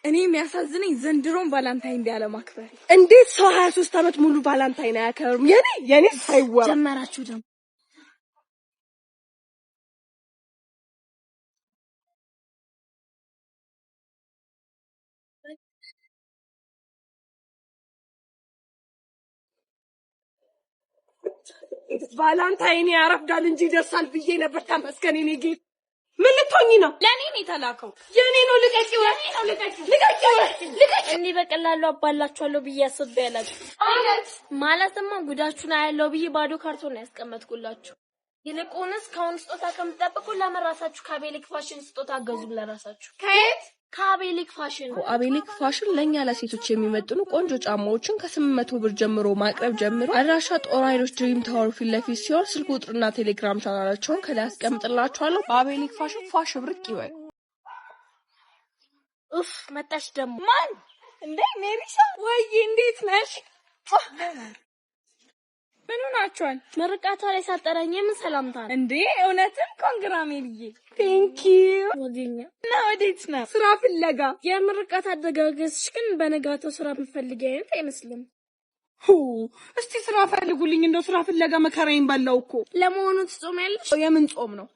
እኔ የሚያሳዝነኝ ዘንድሮም ቫላንታይን እንዲያለ ማክበር እንዴት ሰው 23 አመት ሙሉ ቫላንታይን አያከብርም? የኔ ሳይወራ ጀመራችሁ ደግሞ ቫላንታይን ያረፍዳል እንጂ ይደርሳል ብዬ ነበር። ተመስገን የኔ ጌታ። ምን ልትሆኚ ነው? ለኔ ነው የተላከው። የኔ ነው። ልቀቂው። እኔ በቀላሉ አባላችኋለሁ ብዬ አስቤ ያላችሁ ማለትማ ጉዳችሁን አያለው ብዬ ባዶ ካርቶን ያስቀመጥኩላችሁ። ይልቁንስ ካሁን ስጦታ ከምትጠብቁ ለመራሳችሁ ከአቤሊክ ፋሽን ስጦታ ገዙ። ለራሳችሁ ከየት? ከአቤሊክ ፋሽን። አቤሊክ ፋሽን ለኛ ለሴቶች የሚመጥኑ ቆንጆ ጫማዎችን ከ800 ብር ጀምሮ ማቅረብ ጀምሮ አድራሻ ጦር ኃይሎች ድሪም ታወር ፊት ለፊት ሲሆን ስልክ ቁጥርና ቴሌግራም ቻናላቸውን ከላይ አስቀምጥላችኋለሁ። በአቤሊክ ፋሽን ፋሽ ብርቅ ይበል። ኡፍ መጣሽ ደግሞ ማን እንዴ? ሜሪሳ ወይ እንዴት ነሽ? ምን ሆናችኋል? ምርቃቷ ላይ ሳጠራኝ ምን ሰላምታ ነው እንዴ? እውነትም ኮንግራ ሜሪዬ። ቴንኪው። ወገኛ እና ወዴት ነው? ስራ ፍለጋ። የምርቃት አደጋገስሽ ግን በነጋታው ስራ የምትፈልጊ አይነት አይመስልም። እስቲ ስራ ፈልጉልኝ። እንደው ስራ ፍለጋ መከራዬን በላው እኮ። ለመሆኑ ትጾሚያለሽ? የምን ጾም ነው?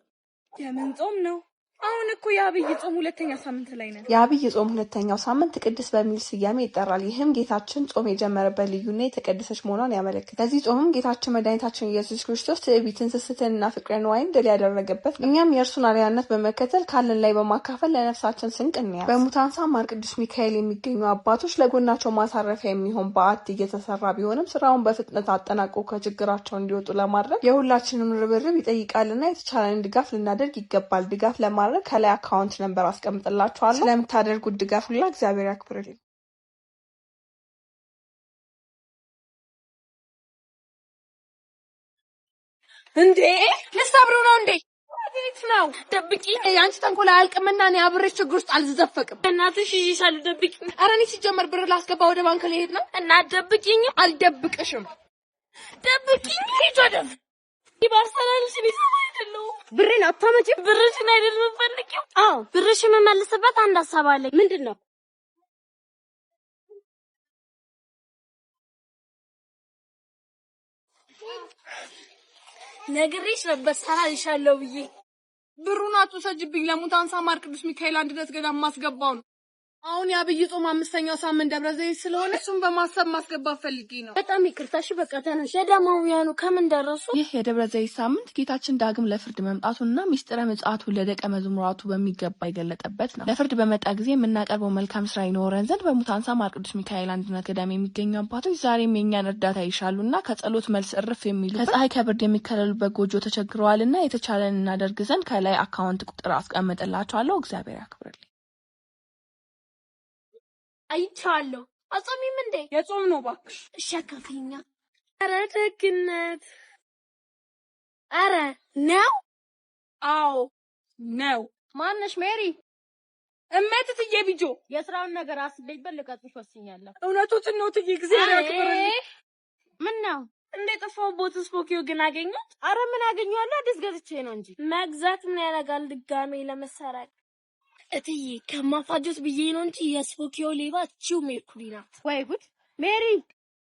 የምን ጾም ነው? አሁን እኮ የአብይ ጾም ሁለተኛ ሳምንት ላይ ነን። የአብይ ጾም ሁለተኛው ሳምንት ቅድስት በሚል ስያሜ ይጠራል። ይህም ጌታችን ጾም የጀመረበት ልዩና የተቀደሰች መሆኗን ያመለክታል። ለዚህ ጾምም ጌታችን መድኃኒታችን ኢየሱስ ክርስቶስ ትዕቢትን፣ ስስትንና ፍቅረ ነዋይን ድል ያደረገበት፣ እኛም የእርሱን አርአያነት በመከተል ካለን ላይ በማካፈል ለነፍሳችን ስንቅ እንያዝ። በሙታንሳ ማር ቅዱስ ሚካኤል የሚገኙ አባቶች ለጎናቸው ማሳረፊያ የሚሆን በዓት እየተሰራ ቢሆንም ስራውን በፍጥነት አጠናቆ ከችግራቸው እንዲወጡ ለማድረግ የሁላችንም ርብርብ ይጠይቃልና የተቻለን ድጋፍ ልናደርግ ይገባል። ድጋፍ ለማድረግ ከላይ አካውንት ነምበር አስቀምጥላችኋለሁ። ስለምታደርጉት ድጋፍ ሁሉ እግዚአብሔር ያክብርልኝ። እንዴ ልትሰብሩ ነው እንዴ? ወዴት ነው? ደብቂ። ያንቺ ተንኮል አያልቅምና እኔ አብሬሽ ችግር ውስጥ አልዘፈቅም። እናትሽ ይሻሉ ደብቂ። ኧረ እኔ ሲጀመር ብር ላስገባ ወደ ባንክ ልሄድ ነው። እና ደብቂኝ። አልደብቅሽም። ደብቂኝ። ሂጅ ወደ ይባርሰላልሽ ነው። ብሬን አታመጪም? ብርሽን አይደል የምፈልጊው? አዎ ብርሽን የምመልስበት አንድ ሐሳብ አለኝ። ምንድነው? ነግሬሽ ነበር ሰራልሻለሁ ብዬ። ብሩን አትውሰጂብኝ። ለሙታንሳ ማር ቅዱስ ሚካኤል አንድነት ገዳም ማስገባው ነው። አሁን የአብይ ጾም 5ኛው ሳምንት ደብረ ዘይት ስለሆነ እሱን በማሰብ ማስገባት ፈልጌ ነው። በጣም ይቅርታሽ። በቃ ተነሽ። ገዳማውያኑ ከምን ደረሱ? ይህ የደብረ ዘይት ሳምንት ጌታችን ዳግም ለፍርድ መምጣቱና ሚስጥረ ምጽአቱን ለደቀ መዝሙራቱ በሚገባ የገለጠበት ነው። ለፍርድ በመጣ ጊዜ የምናቀርበው መልካም ስራ ይኖረን ዘንድ በሙታንሳ ማር ቅዱስ ሚካኤል አንድነት ገዳም የሚገኙ አባቶች ዛሬም የእኛን እርዳታ ይሻሉና ከጸሎት መልስ እርፍ የሚሉ ከፀሐይ ከብርድ የሚከለሉበት ጎጆ ተቸግረዋልና የተቻለን እናደርግ ዘንድ ከላይ አካውንት ቁጥር አስቀምጥላችኋለሁ። እግዚአብሔር ያክብርልኝ። አይቻለሁ። አጾሚም እንዴ? የጾም ነው ባክሽ። እሺ አካፍኛ። ኧረ ደግነት። ኧረ ነው? አዎ ነው። ማነሽ? ሜሪ እመት ትዬ ቢጆ። የስራውን ነገር አስቤበት ልቀጥሽ ወስኛለሁ። እውነቱን ነው ትዬ እግዚአብሔር ያክብርልኝ። ምን ነው እንደ ጠፋው ቦትስ ፎኪዮ ግን አገኘሁት? ኧረ ምን አገኘዋለሁ? አዲስ ገዝቼ ነው እንጂ። መግዛት ምን ያደርጋል ድጋሜ ለመሰራቅ። እትዬ ከማፋጆት ብዬ ነው እንጂ የስፖኪዮ ሌባ ቺው ሜርኩሪ ናት። ወይ ጉድ ሜሪ!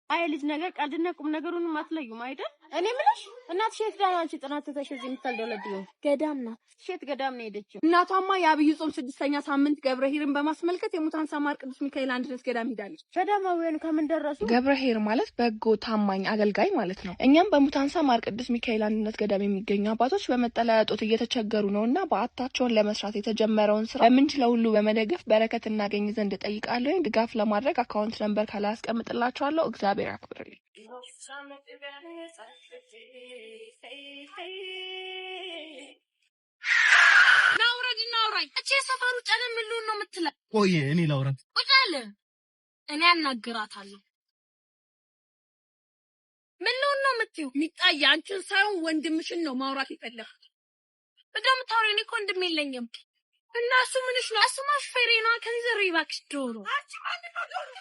አይ ልጅ ነገር ቀልድና ቁም ነገሩንም አትለዩም አይደል? እኔ ምንሽ እናትሽ የት ጋር ነው አንቺ ጥናት ተተሽ እዚህ የምታልደለድዩ? ገዳም ናት። ሼት ገዳም ነው ሄደችው። እናቷማ የአብይ ጾም 6ኛ ሳምንት ገብረ ኄርን በማስመልከት የሙታንሳ ማር ቅዱስ ሚካኤል አንድነት ገዳም ሄዳለች። ገዳማውያኑ ከምን ደረሱ? ገብረ ኄር ማለት በጎ ታማኝ አገልጋይ ማለት ነው። እኛም በሙታንሳ ማር ቅዱስ ሚካኤል አንድነት ገዳም የሚገኙ አባቶች በመጠለያ እጦት እየተቸገሩ ነውና በዓታቸውን ለመስራት የተጀመረውን ስራ በምንችለው ሁሉ በመደገፍ በረከት እናገኝ ዘንድ እጠይቃለሁ። ድጋፍ ለማድረግ አካውንት ነምበር ካላይ አስቀምጥላችኋለሁ። እግዚአብሔር ያክብርልኝ። ናውረድና አውራኝ። እቺ ሰፈሩ ጨለም ምን ነው የምትለው? ቆይ እኔ ላውራ። ቁጭ አለ። እኔ አናግራታለሁ። ምን ነው የምትይው? ሚጣዬ አንቺን ሳይሆን ወንድምሽን ነው ማውራት የፈለኩት። በደም ታውሪ። እኔ እኮ ወንድም የለኝም። እና እሱ ምንሽ ነው? እሱማ ሹፌሬ ነው። ከንዘር ይባክሽ ዶሮ።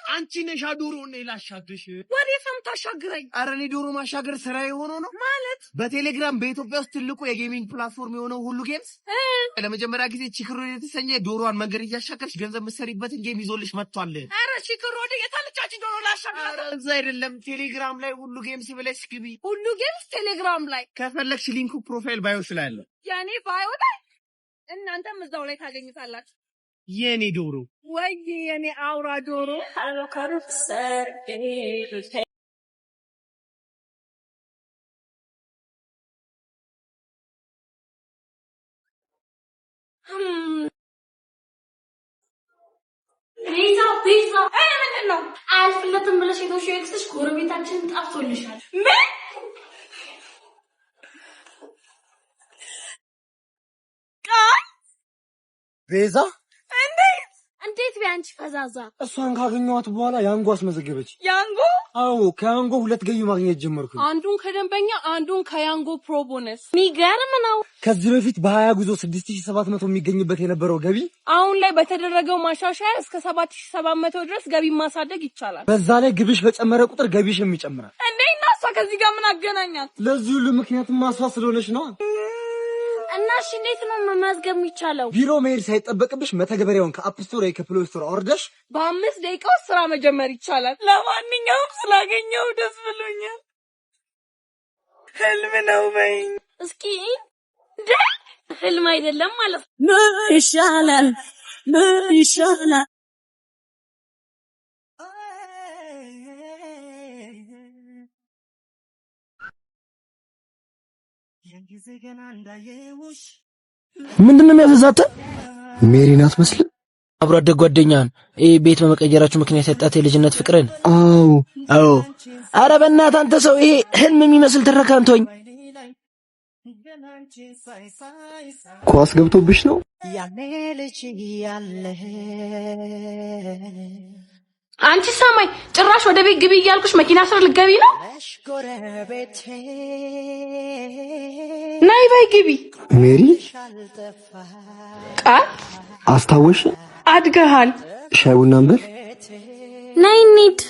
አንቺ ነሽ ዶሮውን ላሻግርሽ። ወዴት ነው የምታሻግረኝ? ኧረ እኔ ዶሮ ማሻገር ስራዬ ሆኖ ነው ማለት በቴሌግራም በኢትዮጵያ ውስጥ ትልቁ የጌሚንግ ፕላትፎርም የሆነው ሁሉ ጌምስ ለመጀመሪያ ጊዜ ቺክሮድ የተሰኘ ዶሮዋን መንገድ እያሻገርሽ ገንዘብ መሰሪበትን ጌም ይዞልሽ መጥቷል። ኧረ ቺክሮድ የታለቻች ዶሮ ላሻግር? ኧረ እዛ አይደለም ቴሌግራም ላይ ሁሉ ጌምስ ብለሽ ግቢ። ሁሉ ጌምስ ቴሌግራም ላይ ከፈለግሽ ሊንኩ ፕሮፋይል ባዮሽ ላይ አለ። ያኔ ባዮ ላይ እናንተም እዛው ላይ ታገኙታላችሁ። የኔ ዶሮ ወይ የኔ አውራ ዶሮ ፒዛ ምንድን ነው? አያልፍለትም ብለሽ ሄዶሽ ኤክስሽ ጎረቤታችንን ጠፍቶልሻል። ምን ቃል ቤዛ እንዴት ቢያንቺ ፈዛዛ እሷን ካገኘኋት በኋላ ያንጎ አስመዘገበች። ያንጎ? አዎ ከያንጎ 2 ገቢ ማግኘት ጀመርኩ። አንዱን ከደንበኛ አንዱን ከያንጎ ፕሮ ቦነስ። የሚገርም ነው። ከዚህ በፊት በ20 ጉዞ 6700 የሚገኝበት የነበረው ገቢ አሁን ላይ በተደረገው ማሻሻያ እስከ 7700 ድረስ ገቢ ማሳደግ ይቻላል። በዛ ላይ ግብሽ በጨመረ ቁጥር ገቢሽም ይጨምራል። እንዴና እሷ ከዚህ ጋር ምን አገናኛት? ለዚህ ሁሉ ምክንያቱም ማስፋ ስለሆነች ነው። እና እሺ እንዴት ነው መመዝገብ የሚቻለው? ቢሮ መሄድ ሳይጠበቅብሽ መተግበሪያውን ከአፕ ስቶር ወይ ከፕሌይ ስቶር አውርደሽ በ5 ደቂቃ ውስጥ ስራ መጀመር ይቻላል። ለማንኛውም ስላገኘው ደስ ብሎኛል። ህልም ነው በይኝ እስኪ። ህልም አይደለም ማለት ነው። ይሻላል ይሻላል። ምንድነው የሚያፈዛት? ሜሪ ናት መስል አብሮ አደግ ጓደኛን ቤት በመቀየራችሁ ምክንያት ያጣት የልጅነት ፍቅርን? አዎ። ኧረ በእናትህ አንተ ሰው ይሄ ህልም የሚመስል ትረካንቶኝ። ኳስ ገብቶብሽ ነው? ያኔ ልጅ ያለ አንቺ ሰማይ ጭራሽ ወደ ቤት ግቢ እያልኩሽ መኪና ስር ልትገቢ ነው? ናይ በይ ግቢ። ሜሪ ቃል አስታወሽ? አድገሃል። ሻይ ቡና እንበል። ናይ እንሂድ።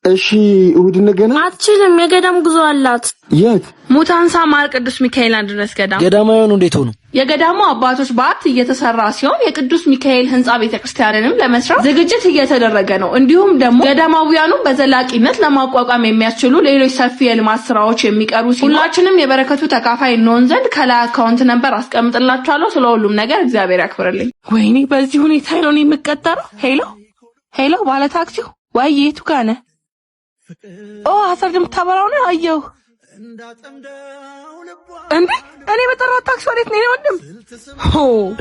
እሺ እሑድ ነገና? አትችልም፣ የገዳም ጉዞ አላት። የት? ሙታንሳ ማር ቅዱስ ሚካኤል አንድነት ገዳም። ገዳማውያን እንዴት ሆኑ? የገዳሙ አባቶች ባት እየተሰራ ሲሆን የቅዱስ ሚካኤል ህንጻ ቤተክርስቲያንንም ለመስራት ዝግጅት እየተደረገ ነው። እንዲሁም ደግሞ ገዳማውያኑ በዘላቂነት ለማቋቋም የሚያስችሉ ሌሎች ሰፊ የልማት ስራዎች የሚቀሩ ሲሆን ሁላችንም የበረከቱ ተካፋይ እንሆን ዘንድ ከላይ አካውንት ነምበር አስቀምጥላችኋለሁ። ስለሁሉም ነገር እግዚአብሔር ያክብርልኝ። ወይኔ በዚህ ሁኔታ ነው የምቀጠረው። ሄሎ ባለ ታክሲው ወይ የቱ ጋር ነህ? አሰር የምታበራው ነው አየሁ። እንዴ እኔ በጠራው ታክሲ ወዴት ነው ወንድም?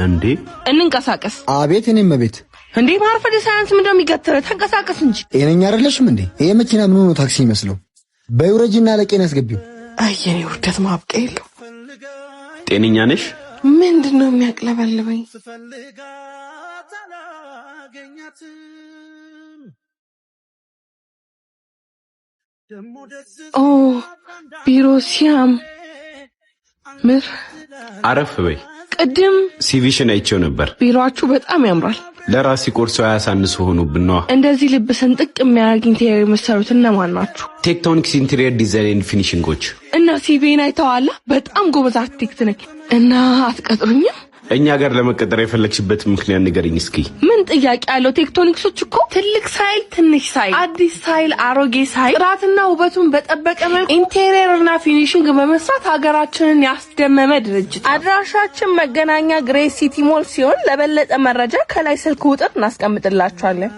እንዴ እንንቀሳቀስ። አቤት እኔም ቤት። እንዴ ማርፈድ ሳይንስ ምንድነው የሚገትረው? ተንቀሳቀስ እንጂ። ጤነኛ አይደለሽም እንዴ? ይሄ መኪና ምን ሆኖ ታክሲ ይመስለው? በዩረጂና ለቄን ያስገቢው። አየኔ ውርደት ማብቂያ የለው። ጤነኛ ነሽ? ምንድነው የሚያቅለበልበኝ? ቢሮ ሲያም ምር አረፍ በይ። ቅድም ሲቪሽን አይቼው ነበር። ቢሮአችሁ በጣም ያምራል። ለራሲ ቆርሶ ያሳንስ ሆኖብን ነው። እንደዚህ ልብ ሰንጥቅ የሚያደርግ ኢንቴሪየር የምትሰሩት እነማን ናችሁ? ቴክቶኒክስ ኢንቴሪየር ዲዛይን ኤንድ ፊኒሺንጎች። እና ሲቪን አይተዋላ? በጣም ጎበዝ አርክቴክት ነኝ። እና አትቀጥሩኝም? እኛ ጋር ለመቀጠር የፈለግሽበት ምክንያት ንገሪኝ እስኪ። ምን ጥያቄ ያለው? ቴክቶኒክሶች እኮ ትልቅ ሳይል፣ ትንሽ ሳይል፣ አዲስ ሳይል፣ አሮጌ ሳይል ጥራትና ውበቱን በጠበቀ መልኩ ኢንቴሪየርና ፊኒሺንግ በመስራት ሀገራችንን ያስደመመ ድርጅት። አድራሻችን መገናኛ ግሬስ ሲቲ ሞል ሲሆን ለበለጠ መረጃ ከላይ ስልክ ቁጥር እናስቀምጥላችኋለን።